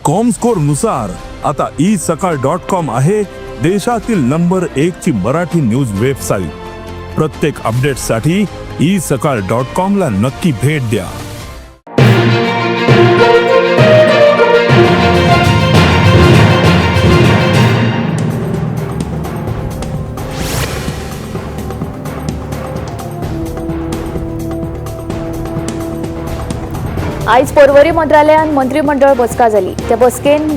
Comscore नुसार आता isakal.com आहे देशातील नंबर 1 ची मराठी न्यूज वेबसाईट। प्रत्येक अपडेटसाठी isakal.com ला नक्की भेट द्या। आज पर्वरी मंत्रालयात मंत्रिमंडळ बसका जाली। त्या बसकेन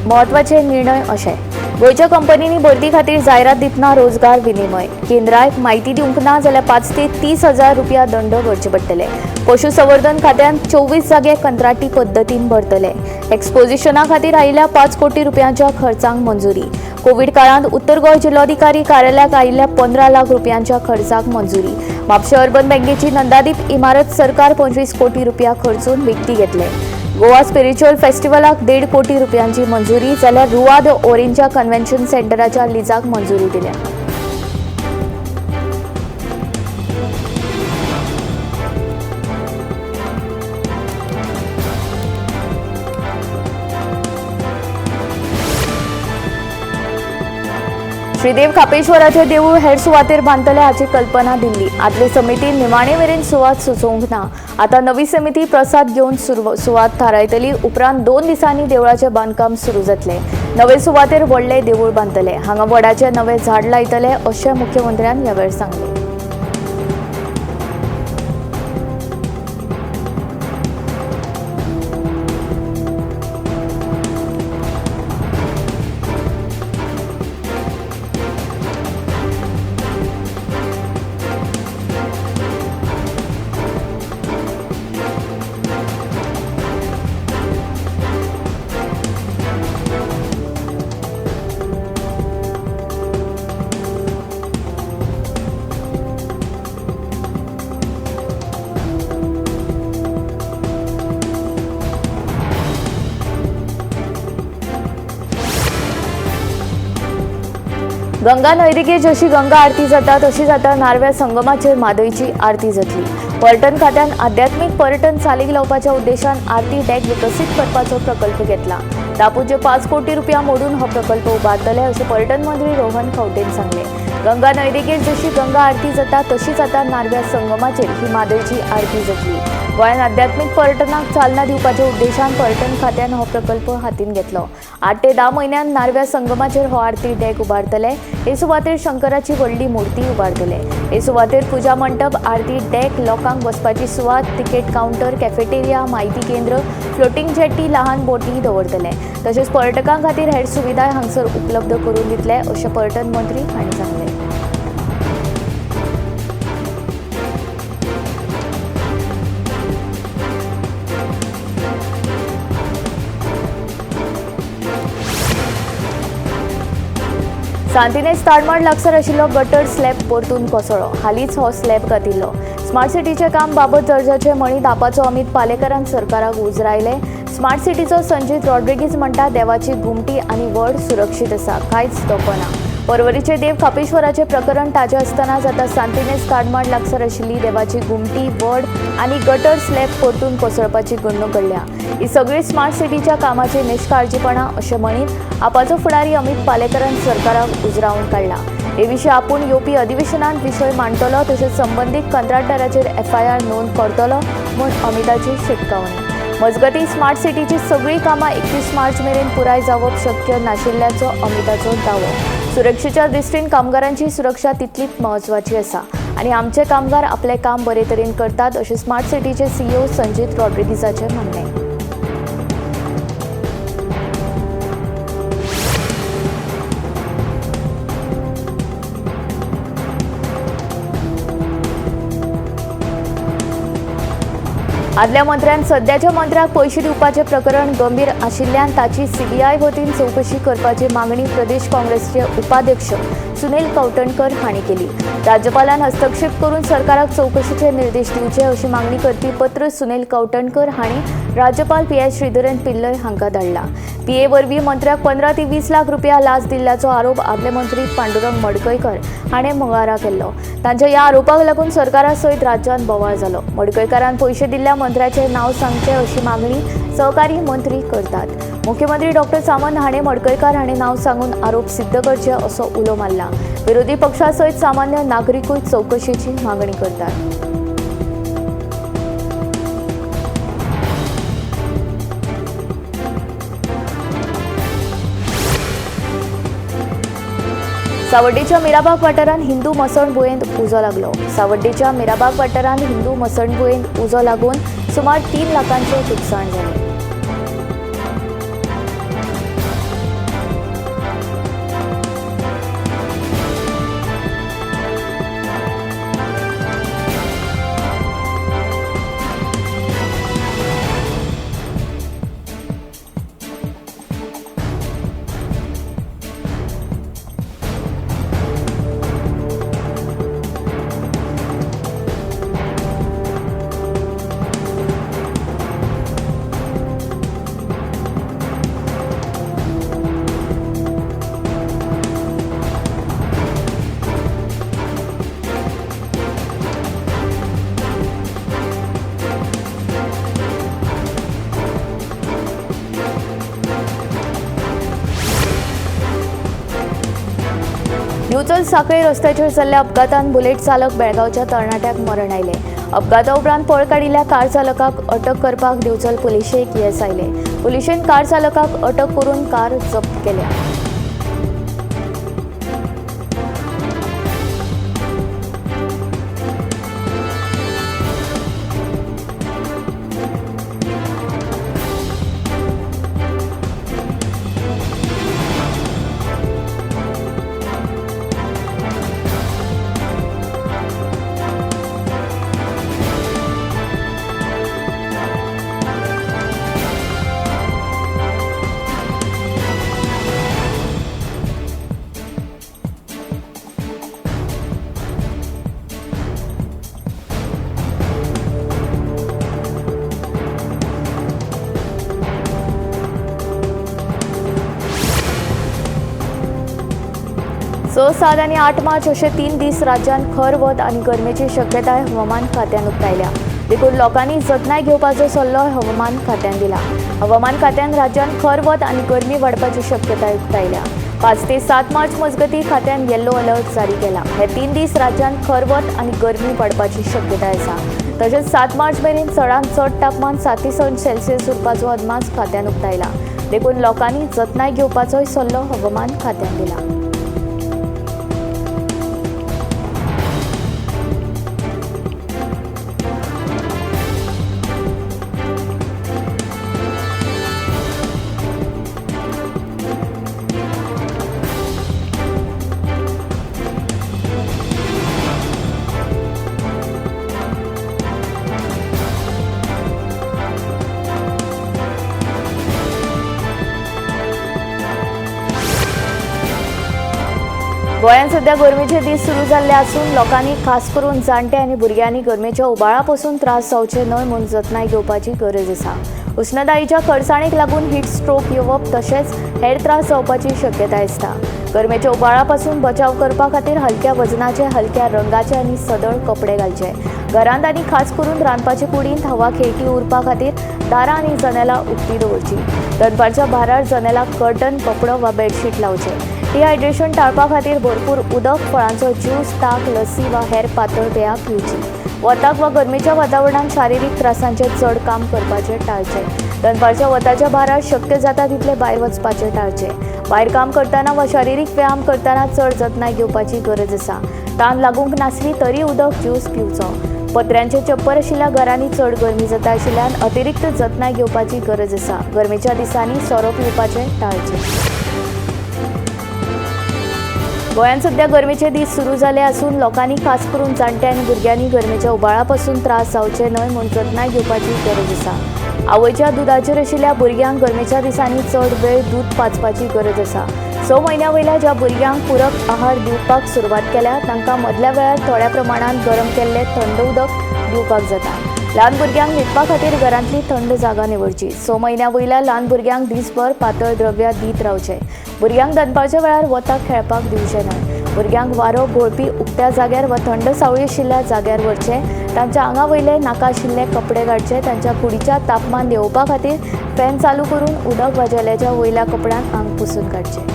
महत्वाचे निर्णय अशे गोयच्या कंपनींनी भरती खातीर जायरात दितना रोजगार विनिमय केंद्राक म्हायती दिवंक ना जाल्यार 5 ते 30,000 रुपया दंड भरचे पडटले। पशुसंवर्धन खात्यान 24 जागे कंत्राटी पद्दतीन भरतले। एक्सपोजिशना खातीर आयिल्ल्या 5 कोटी रुपयांच्या खर्चांक मंजुरी। कोविड काळात उत्तर गोय जिल्हाधिकारी कार्यालयाक आयिल्ल्या 15 लाख रुपयांच्या खर्चाक मंजुरी। म्हापशा अर्बन बँकेची नंदादीप इमारत सरकार 25 कोटी रुपया खर्चून विकती घेतले। गोवा स्पिरिच्युअल फेस्टिवलाक 1.5 कोटी रुपयांची मंजुरी जाल्यार रुवा द ओरेंजा कन्व्हेन्शन सेंटराच्या लिजाक मंजुरी दिल्या। श्रीदेव खापेश्वराचे देवूळ हेर सुवातेर बांदतले हाची कल्पना दिल्ली। आदली समिती निमाणे मेरेन सुवात सुचोवंक ना। आता नवी समिती प्रसाद घेवन सुवात थारायतली। उपरांत 2 दिसांनी देवळाचे बांदकाम सुरू जातले। नवे सुवातेर व्हडले देवूळ बांदतले। हांगा वडाचे नवे झाड लायतले अशें मुख्यमंत्र्यान ह्या वेळार सांगले। गंगा न्हंयदेगे जशी गंगा आरती जाता तशी जाता नारव्या संगमाचेर म्हादयची आरती जातली। पर्यटन खात्यान आध्यात्मिक पर्यटन चालीक लावपाच्या उद्देशान आरती डॅक विकसीत करपाचो प्रकल्प घेतला। दापूचे 5 कोटी रुपया मोडून हो प्रकल्प उबारतले अशें पर्यटन मंत्री रोहन खंवटेन सांगले। गंगा न्हंयदेगेर जशी गंगा आरती जाता तशी जाता नारव्या संगमाचेर ही म्हादयची आरती जातली। गोंयांत आध्यात्मिक पर्यटनाक चालना दिवपाच्या उद्देशान पर्यटन खात्यान हो प्रकल्प हातीन घेतलो। 8 ते 10 म्हयन्यांत नारव्या संगमाचेर हो आरती डॅक उबारतले। हे सुवातेर शंकराची व्हडली मूर्ती उबारतले। हे सुवातेर पुजा मंडप, आरती डॅक, लोकांक बसपाची सुवात, तिकेट काउंटर, कॅफेटेरिया, म्हायती केंद्र, फ्लोटिंग जेटी, ल्हान बोटी दवरतले। तशेंच पर्यटकां खातीर हेर सुविधाय हांगसर उपलब्ध करून दितले अशें पर्यटन मंत्री हांणी सांगले। सांतिनेज ताडमाड लागसार आशिल्लो गटर स्लॅब परतून कोसळ्ळो। हालींच हो स्लॅब घातिल्लो। स्मार्ट सिटीचे काम बाबत दर्जाचे मणी दापाचो अमित पालेकरान सरकाराक उजरायले। स्मार्ट सिटीचो संजीत रॉड्रिगीज म्हणटा देवाची घुमटी आनी व्हड सुरक्षीत आसा, कांयच धोको ना। पर्वरीचे देव खापेश्वराचे प्रकरण ताजे आसतना जाता सांतिनेज ताडमाड लागसार आशिल्ली देवाची घुमटी, व्हड आनी गटर स्लॅब परतून कोसळपाची घडणूक घडल्या। ही सगळी स्मार्ट सिटीच्या कामाची निश्काळजीपणा अशें म्हणीत आपाचो फुडारी अमित पालेकरान सरकाराक उजरावून काडला। हे विशीं आपूण येवपी अधिवेशनांत विशय मांडटलो तशेंच संबंदीत कंत्राटदाराचेर FIR नोंद करतलो म्हूण अमिताची शिटकावणी। मजगतीं स्मार्ट सिटीची सगळीं कामां 21 मार्च मेरेन पुराय जावप शक्य नाशिल्ल्याचो अमिताचो दावो। सुरक्षेच्या दृश्टीन कामगारांची सुरक्षा तितलीच म्हत्वाची आसा आनी आमचे कामगार आपले काम बरे तरेन करतात अशें स्मार्ट सिटीचे CEO संजीत रॉड्रिगीजाचें म्हणणें। आदल्या मंत्र्यान सध्याच्या मंत्र्याक पयशे दिवपाचे प्रकरण गंभीर आशिल्ल्यान ताची CBI वतीन चौकशी करपाची मागणी प्रदेश काँग्रेसचे उपाध्यक्ष सुनील कौटणकर हांणी केली। राज्यपालान हस्तक्षेप करून सरकाराक चौकशीचे निर्देश दिवचे अशी मागणी करपी पत्र सुनील कौटणकर हांणी राज्यपाल PI श्रीधरन पिल्लय हांकां धाडला। PA वरवीं मंत्र्याक 15 ते 20 लाख रुपया लाच दिल्ल्याचो आरोप आदले मंत्री पांडुरंग मडकयकर हाणें मंगळारा केल्लो। तांच्या ह्या आरोपाक लागून सरकारा सयत राज्यांत बोवाळ जालो। मडकयकारान पयशे दिल्ल्या मंत्र्याचें नांव सांगचें अशी मागणी सहकारी मंत्री करतात। मुख्यमंत्री डॉक्टर सामंत हाणें मडकयकार हाणें नांव सांगून आरोप सिद्ध करचे असो उलो मारला। विरोधी पक्षा सयत सामान्य नागरिकूय चौकशीची मागणी करतात। सावड्डेच्या मिराबाग वाठारांत हिंदू मसणभुयेंत उजो लागलो। सावड्डेच्या मिराबाग वाठारांत हिंदू मसणभुयेंत उजो लागून सुमार 3 लाखांचें लुकसाण जालें। न्यूचल सांखळे रस्त्याचेर जाल्ल्या अपघातांत बुलेट चालक बेळगांवच्या तरणाट्याक मरण आयले। अपघाता उपरांत पळ काडिल्ल्या कार चालकाक अटक करपाक दिवचल पुलिशेक येस आयले। पुलिशेन कार चालकाक अटक करून कार जप्त केल्या। स, 7 आणि 8 मार्च अशे 3 दीस राज्यांत खर वत आनी गरमेची शक्यताय हवामान खात्यान उक्तायल्या। देखून लोकांनी जतनाय घेवपाचो सल्लो हवामान खात्यान दिला। हवामान खात्यान राज्यांत खर वत आनी गरमी वाडपाची शक्यताय उक्तायल्या। 5 ते 7 मार्च मजगतीं खात्यान येल्लो अलर्ट जारी केला। हे 3 दीस राज्यांत खर वत आनी गरमी वाडपाची शक्यताय आसा। तशेंच 7 मार्च मेरेन चडांत चड तापमान 37°C उरपाचो अदमास खात्यान उक्तायला। देखून लोकांनी जतनाय घेवपाचोय सल्लो हवामान खात्यान दिला। गोंयांत सध्या गरमेचे दीस सुरू जाल्ले आसून लोकांनी खास करून जाणटे आनी भुरग्यांनी गरमेच्या उबाळा पासून त्रास जावचे न्हय म्हूण जतनाय घेवपाची गरज आसा। उष्णतायेच्या खडसाणेक लागून हीट स्ट्रोक येवप तशेंच हेर त्रास जावपाची शक्यताय आसता। गरमेच्या उबाळा पासून बचाव करपा खातीर हलक्या वजनाचे, हलक्या रंगाचे आनी सदळ कपडे घालचे। घरांत आनी खास करून रांदपाचे कुडींत हवा खेळटी उरपा खातीर दारां आनी जनेलां उक्तीं दवरचीं। दनपारच्या भारार जनेलाक कर्टन, कपडो वा बेडशीट लावचे। डिहायड्रेशन टाळपा खातीर भरपूर उदक, फळांचो ज्यूस, ताक, लस्सी वा हेर पातळ पेयां पिवचीं। वताक वा गरमेच्या वातावरणांत शारिरीक त्रासांचे चड काम करपाचे टाळचे। दनपारच्या वताच्या भारार शक्य जाता तितले भायर वचपाचे टाळचे। भायर काम करतना वा शारिरीक व्यायाम करतना चड जतनाय घेवपाची गरज आसा। तान लागूंक नासली तरी उदक, ज्यूस पिवचो। पत्र्यांचे छप्पर आशिल्ल्या घरांनी चड गरमी जाता आशिल्ल्यान अतिरिक्त जतनाय घेवपाची गरज आसा। गरमेच्या दिसांनी सोरो पिवपाचे टाळचे। गोंयांत सध्या गरमेचे दीस सुरू जाले आसून लोकांनी खास करून जाणटे आनी भुरग्यांनी गरमेच्या उबाळा पासून त्रास जावचे न्हय म्हूण जतनाय घेवपाची गरज आसा। आवयच्या दुधाचेर आशिल्ल्या भुरग्यांक गरमेच्या दिसांनी चड वेळ दूध पाजपाची गरज आसा। 6 म्हयन्यां वयल्या ज्या भुरग्यांक पूरक आहार दिवपाक सुरवात केल्या तांकां मदल्या वेळार थोड्या प्रमाणांत गरम केल्लें थंड उदक दिवपाक जाता। ल्हान भुरग्यांक न्हिदपा खातीर घरांतली थंड जागा निवडची। 6 म्हयन्यां वयल्या ल्हान भुरग्यांक दीसभर पातळ द्रव्य दीत रावचे। भुरग्यांक दनपारच्या वेळार वताक खेळपाक दिवचे न्हय। भुरग्यांक वारो घोळपी उक्त्या जाग्यार वा थंड सावळी आशिल्ल्या जाग्यार व्हरचे। तांच्या आंगा वयले नाका आशिल्ले कपडे काडचे, तांच्या कुडीच्या तापमान देंवोवपा खातीर फॅन चालू करून उदक वाजेल्याच्या वयल्या कपड्यान आंग पुसून काडचे.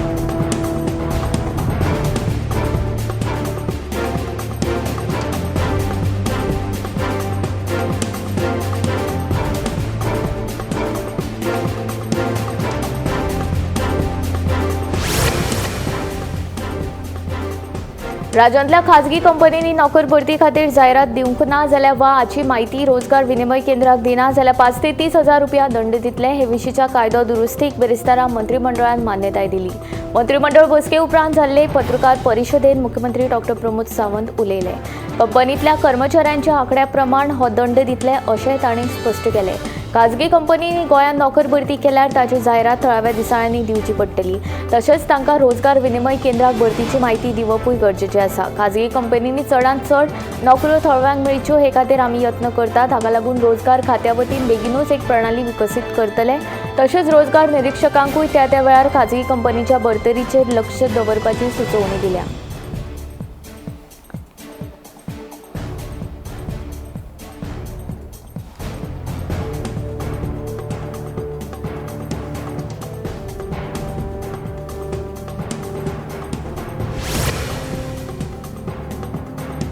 राज्यांतल्या खाजगी कंपनींनी नोकर भरती खातीर जायरात दिवंक ना जाल्यार वा हाची म्हायती रोजगार विनिमय केंद्राक दिना जाल्यार 5 ते 30 हजार रुपया दंड दितले. हे विशींच्या कायदो दुरुस्तीक बिरेस्तारा मंत्रिमंडळान मान्यताय दिली. मंत्रिमंडळ बसके उपरांत जाल्ले पत्रकार परिशदेंत मुख्यमंत्री डॉ. प्रमोद सावंत उलयले. कंपनींतल्या कर्मचाऱ्यांच्या आंकड्या प्रमाण हो दंड दितले अशेंय तांणी स्पश्ट केलें. खाजगी कंपनींनी गोंयांत नोकर भरती केल्यार ताची जायरात थळाव्या दिसाळ्यांनी दिवची पडटली. तशेंच तांकां रोजगार विनिमय केंद्राक भरतीची म्हायती दिवपूय गरजेचें आसा. खाजगी कंपनींनी चडांत चड नोकऱ्यो थळव्यांक मेळच्यो हे खातीर आमी यत्न करतात. हाका लागून रोजगार खात्या वतीन बेगीनूच एक प्रणाली विकसीत करतले. तशेंच रोजगार निरीक्षकांकूय त्या त्या वेळार खाजगी कंपनीच्या बढतेरीचेर लक्ष दवरपाची सुचोवणी दिल्या.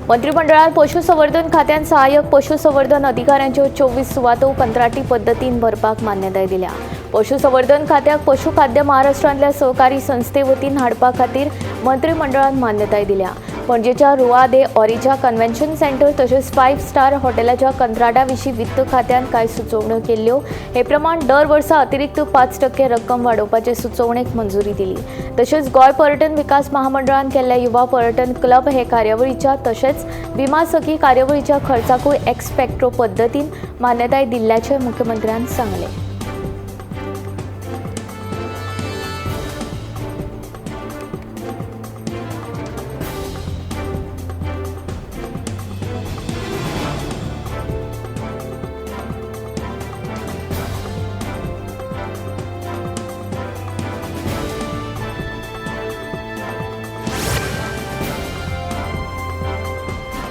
मंत्रिमंडळात पशुसंवर्धन खात्यान सहाय्यक पशुसंवर्धन अधिकाऱ्यांच्यो 24 सुवातो कंत्राटी पद्दतीन भरपाक मान्यताय दिल्या. पशुसंवर्धन खात्याक पशुखाद्य महाराष्ट्रांतल्या सहकारी संस्थे वतीन हाडपा खातीर मंत्रिमंडळान मान्यताय दिल्या. पणजेच्या रुआ दे ऑरिजा कन्व्हेन्शन सेंटर तशेंच 5 स्टार हॉटेलाच्या कंत्राटा विशीं वित्त खात्यान कांय सुचोवण्यो केल्ल्यो. हे प्रमाण दर वर्सा अतिरिक्त 5% रक्कम वाडोवपाचे सुचोवणेक मंजुरी दिली. तशेंच गोंय पर्यटन विकास महामंडळान केल्ल्या युवा पर्यटन क्लब हे कार्यावळीच्या तशेंच विमा सखी कार्यावळीच्या खर्चाकूय एक्स पॅक्ट्रो पद्दतीन मान्यताय दिल्ल्याचें मुख्यमंत्र्यान सांगलें.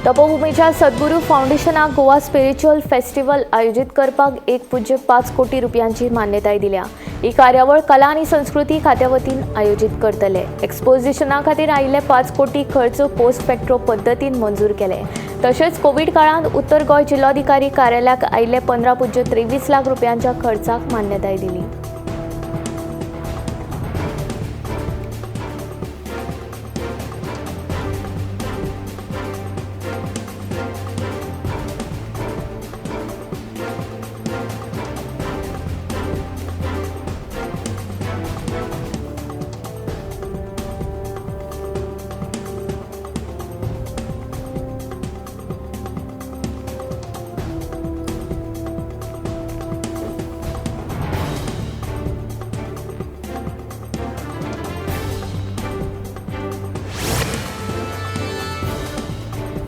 तपोभूमीच्या सद्गुरू फाउंडेशनाक गोवा स्पिरिच्युअल फेस्टिवल आयोजीत करपाक 1.5 कोटी रुपयांची मान्यताय दिल्या. ही कार्यावळ कला आनी संस्कृती खात्या वतीन आयोजीत करतले. एक्सपोजिशना खातीर आयिल्ले 5 कोटी खर्च पोस्ट पॅक्ट्रो पद्दतीन मंजूर केले. तशेंच कोविड काळांत उत्तर गोंय जिल्लोधिकारी कार्यालयाक आयिल्ले 15.23 लाख रुपयांच्या खर्चाक मान्यताय दिली.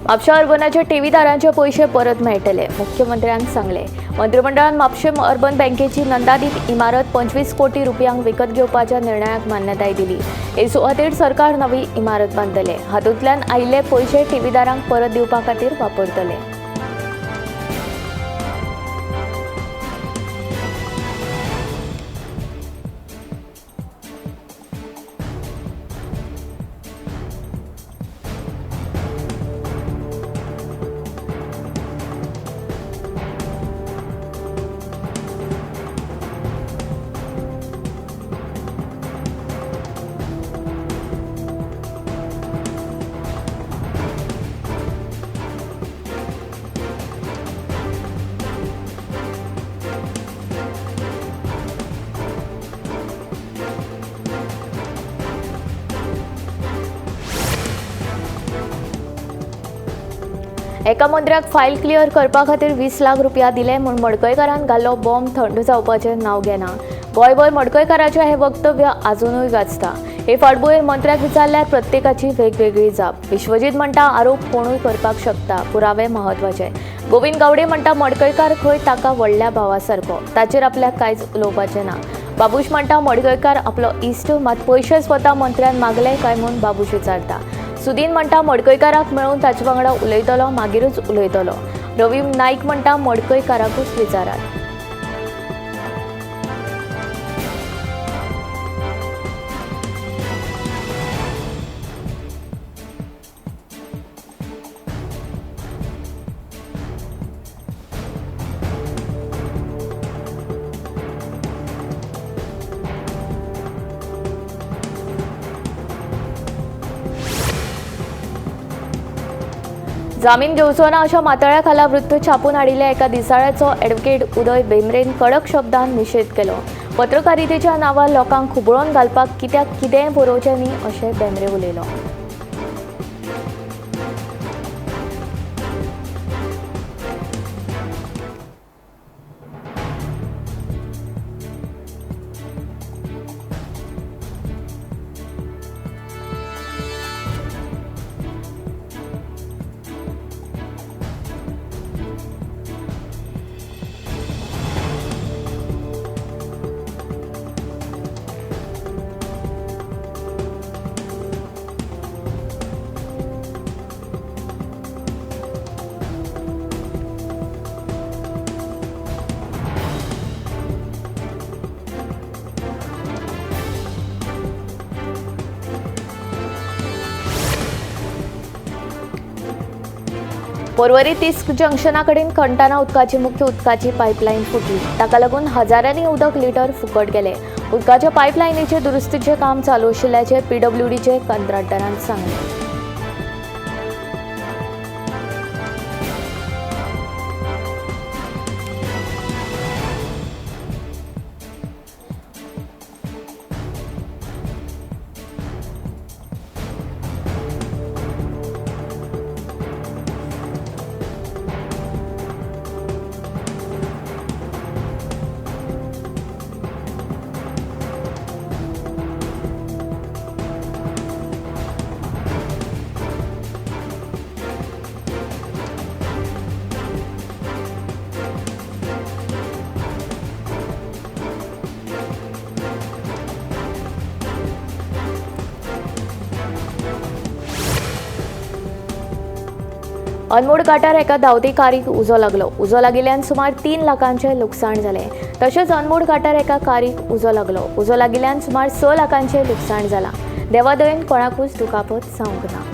म्हापशा अर्बनाच्या ठेवीदारांचे पयशे परत मेळटले, मुख्यमंत्र्यान सांगले. मंत्रिमंडळान म्हापशे अर्बन बँकेची नंदादीत इमारत 25 कोटी रुपयांक विकत घेवपाच्या निर्णयाक मान्यताय दिली. हे सुवातेर सरकार नवी इमारत बांदतले. हातूंतल्यान आयिल्ले पयशे ठेवीदारांक परत दिवपा खातीर वापरतले. एका मंत्र्याक फायल क्लियर करपा खातीर 20 लाख रुपया दिले म्हूण मडकयकारान घाल्लो बॉम्ब थंड जावपाचें नांव घेना. गोंयभर मडकयकाराचें हें वक्तव्य आजुनूय गाजता. हे फाटभुंयेर मंत्र्याक विचारल्यार प्रत्येकाची वेगवेगळी जाप. विश्वजीत म्हणटा आरोप कोणूय करपाक शकता, पुरावे म्हत्वाचे. गोविंद गावडे म्हणटा मडकयकार खंय ताका व्हडल्या भावा सारको, ताचेर आपल्याक कांयच उलोवपाचें ना. बाबूश म्हणटा मडकयकार आपलो इश्ट, मात पयशे स्वता मंत्र्यान मागले काय म्हूण बाबूश विचारता. सुदीन म्हणटा मडकयकाराक मेळून ताचे वांगडा उलयतलो, मागीरूच उलयतलो. रवी नाईक म्हणटा मडकयकाराकूच विचारात. जामीन घेवचो ना अशा मातळ्या खाला वृत्त छापून हाडिल्ल्या एका दिसाळ्याचो ॲडव्होकेट उदय भेंब्रेन कडक शब्दांत निशेध केलो. पत्रकारितेच्या नांवार लोकांक खुबळोवन घालपाक कित्याक कितेंय बरोवचें न्ही अशें भेंब्रे उलयलो. पर्वरी तिस्क जंक्शना कडेन कंटाना उदकाची मुख्य उदकाची पायपलायन फुटली. ताका लागून हजारांनी उदक लिटर फुकट गेले. उदकाच्या पायपलायनीचे दुरुस्तीचे काम चालू आशिल्ल्याचे PWDचे कंत्राटदारान सांगले. अनमोड घाटार एका धांवते कारीक उजो लागलो. उजो लागिल्ल्यान सुमार 3 लाखांचे लुकसाण जाले. तशेंच अनमोड घाटार एका कारीक उजो लागलो. उजो लागिल्ल्यान सुमार 6 लाखांचे लुकसाण जालां. देवादयेन कोणाकूच दुखापत जावंक ना.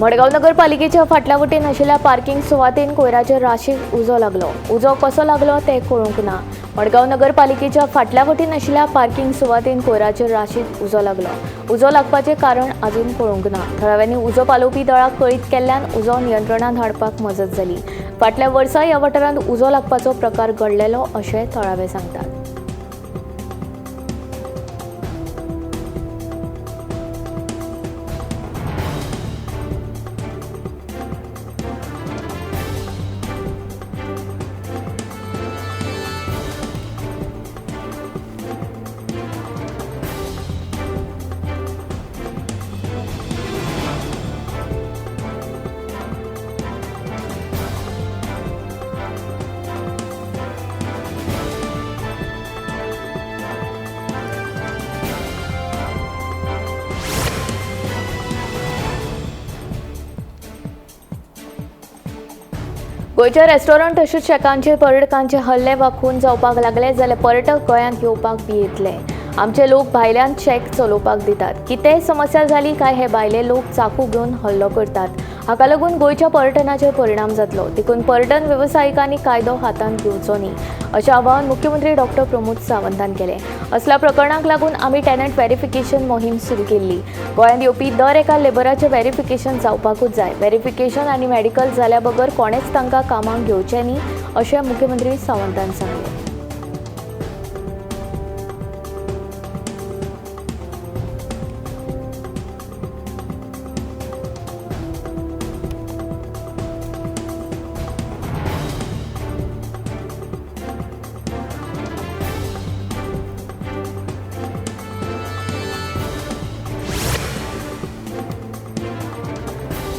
मडगांव नगरपालिकेच्या फाटल्या वटेन आशिल्ल्या पार्किंग सुवातेन कोयराचेर राशीक उजो लागलो. उजो कसो लागलो तें कळूंक ना. मडगांव नगरपालिकेच्या फाटल्या वटेन आशिल्ल्या पार्किंग सुवातेन कोयराचेर राशीक उजो लागलो. उजो लागपाचें कारण अजून कळूंक ना. थळाव्यांनी उजो पालोवपी दळाक कळीत केल्ल्यान उजो नियंत्रणांत हाडपाक मजत जाली. फाटल्या वर्सा ह्या वाठारांत उजो लागपाचो प्रकार घडलेलो अशें थळावे सांगतात. गोंयच्या रेस्टॉरंट तशेंच शेकांचेर पर्यटकांचे हल्ले वा खून जावपाक लागले जाल्यार पर्यटक गोंयांत येवपाक भियेतले. आमचे लोक भायल्यान चॅक चलोवपाक दितात. कितेंय समस्या जाली काय हे भायले लोक चाकू घेवन हल्लो करतात. हाका लागून गोंयच्या पर्यटनाचेर परिणाम जातलो, देखून पर्यटन वेवसायिकांनी कायदो हातांत घेवचो न्ही अशें आवाहन मुख्यमंत्री डॉ. प्रमोद सावंतान केलें. असल्या प्रकरणाक लागून आमी टॅनंट व्हेरिफिकेशन मोहीम सुरू केल्ली. गोंयांत येवपी दर एका लेबराचें व्हेरिफिकेशन जावपाकूच जाय. व्हेरिफिकेशन आनी मेडिकल जाल्या बगर कोणेच तांकां कामाक घेवचें न्ही अशें मुख्यमंत्री सावंतान सांगलें.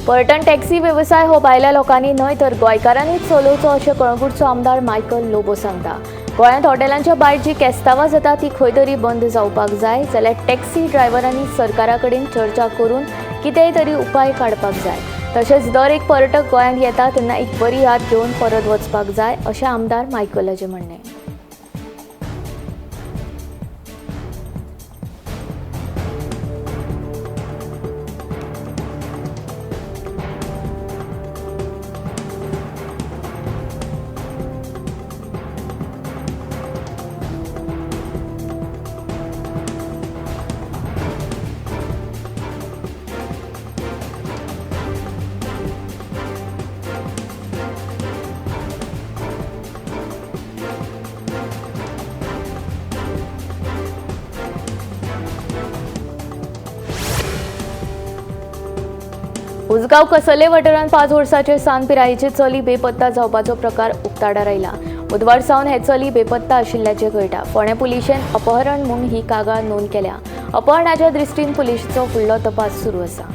पर्यटन टॅक्सी वेवसाय हो भायल्या लोकांनी न्हय तर गोंयकारांनीच चलोवचो अशें कळंगूटचो आमदार मायकल लोबो सांगता. गोंयांत हॉटेलांच्या भायर जी केस्तांवां जाता ती खंय तरी बंद जावपाक जाय जाल्यार टॅक्सी ड्रायव्हरांनी सरकारा कडेन चर्चा करून कितेंय तरी उपाय काडपाक जाय. तशेंच दर एक पर्यटक गोंयांत येता तेन्ना एक बरी याद घेवन परत वचपाक जाय अशें आमदार मायकलाचें म्हणणें. उजगांव कसले वाठारांत 5 वर्सांचे सान पिरायेची चली बेपत्ता जावपाचो प्रकार उक्ताडार आयला. बुधवार सावन हे चली बेपत्ता आशिल्ल्याचें कळटा. फोंडें पुलिशेन अपहरण म्हूण ही कागाळ नोंद केल्या. अपहरणाच्या दृश्टीन पुलिशेचो फुडलो तपास सुरू आसा.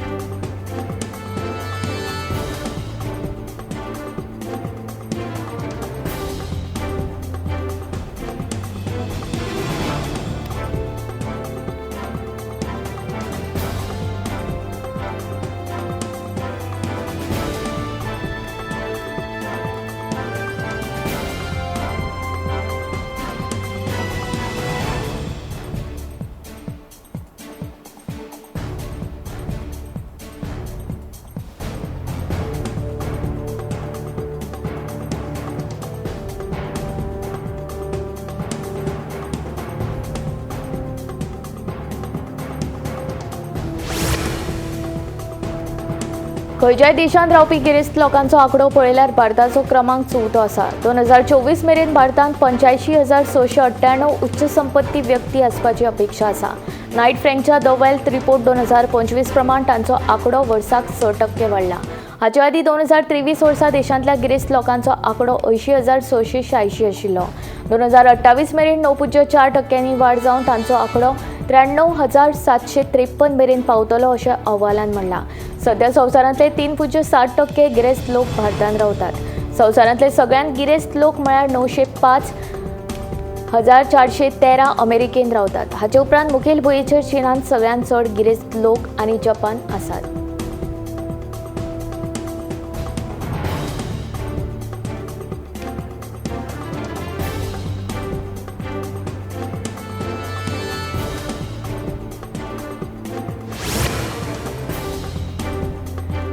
खंयच्याय देशांत रावपी गिरेस्त लोकांचो आंकडो पळयल्यार भारताचो क्रमांक 4थो आसा. 2024 मेरेन भारतांत 85,698 उच्च संपत्ती व्यक्ती आसपाची अपेक्षा आसा. नायट फ्रँकच्या द वेल्थ रिपोर्ट 2025 प्रमाण तांचो आंकडो वर्साक 6% वाडला. हाचे आदीं 2023 वर्सा देशांतल्या गिरेस्त लोकांचो आंकडो 80,686 आशिल्लो. 2028 मेरेन 9.4% वाड जावन तांचो आंकडो 93,753 मेरेन पावतलो अशें अहवालान म्हणलां. सध्या संवसारांतले 3.7% गिरेस्त लोक भारतांत रावतात. संवसारांतले सगळ्यांत गिरेस्त लोक म्हळ्यार 905,413 अमेरिकेंत रावतात. हाचे उपरांत मुखेल भुंयेचेर चीनांत सगळ्यांत चड गिरेस्त लोक आनी जपान आसात.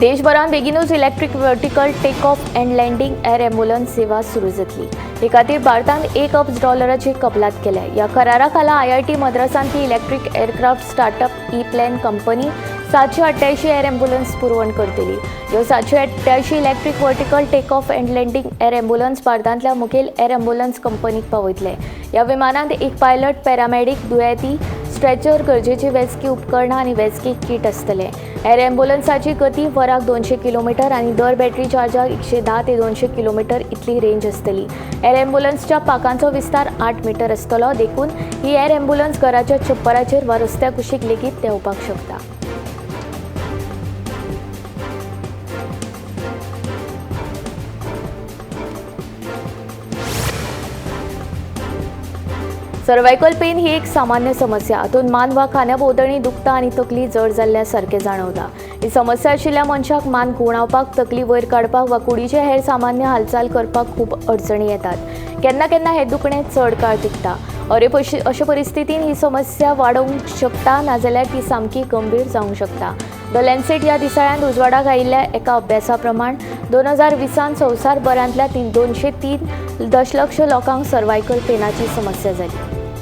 देशभरात बेगीनूच electric vertical take off and landing air ambulance सेवा सुरू जातली. हे खातीर भारतांत $1 अब्ज कबलात केल्या. ह्या करारा खाला IIT मद्रासांतली electric aircraft startup ePlane company 788 air ambulance पुरवण करतली. ह्यो 788 electric vertical take off and landing air ambulance भारतांतल्या मुखेल एअर ॲम्ब्युलन्स कंपनीक पावयतले. ह्या विमानांत एक पायलट, पॅरामेडिक, दुयेंती, स्ट्रेचर, गरजेची वैजकी उपकरणां आनी वैजकी किट आसतले. एअर ॲम्ब्युलन्साची गती वराक 200 किलोमीटर आनी दर बॅटरी चार्जाक 110 ते 200 किलोमीटर इतली रेंज आसतली. एअर ॲम्ब्युलन्सच्या पाकांचो विस्तार 8 मीटर आसतलो. देखून ही एअर ॲम्ब्युलन्स घराच्या छप्पराचेर वा रस्त्या कुशीक लेगीत देंवपाक शकता. सर्वायकल पेन ही एक सामान्य समस्या. हातूंत मान वा खांद्या भोंवतणी दुखता आनी तकली जड जाल्ल्या सारकें जाणवता. ही समस्या आशिल्ल्या मनशाक मान घुंवडावपाक, तकली वयर काडपाक वा कुडीचे हेर सामान्य हालचाल करपाक खूब अडचणी येतात. केन्ना केन्ना हें दुखणें चड काळ टिकता. अशे परिस्थितीन ही समस्या वाडूंक शकता नाजाल्यार ती सामकी गंभीर जावंक शकता. द लॅन्सेट ह्या दिसाळ्यान उजवाडाक आयिल्ल्या एका अभ्यासा प्रमाण 2020 संवसारभरांतल्या 203 दशलक्ष लोकांक सर्वायकल पेनाची समस्या जाली.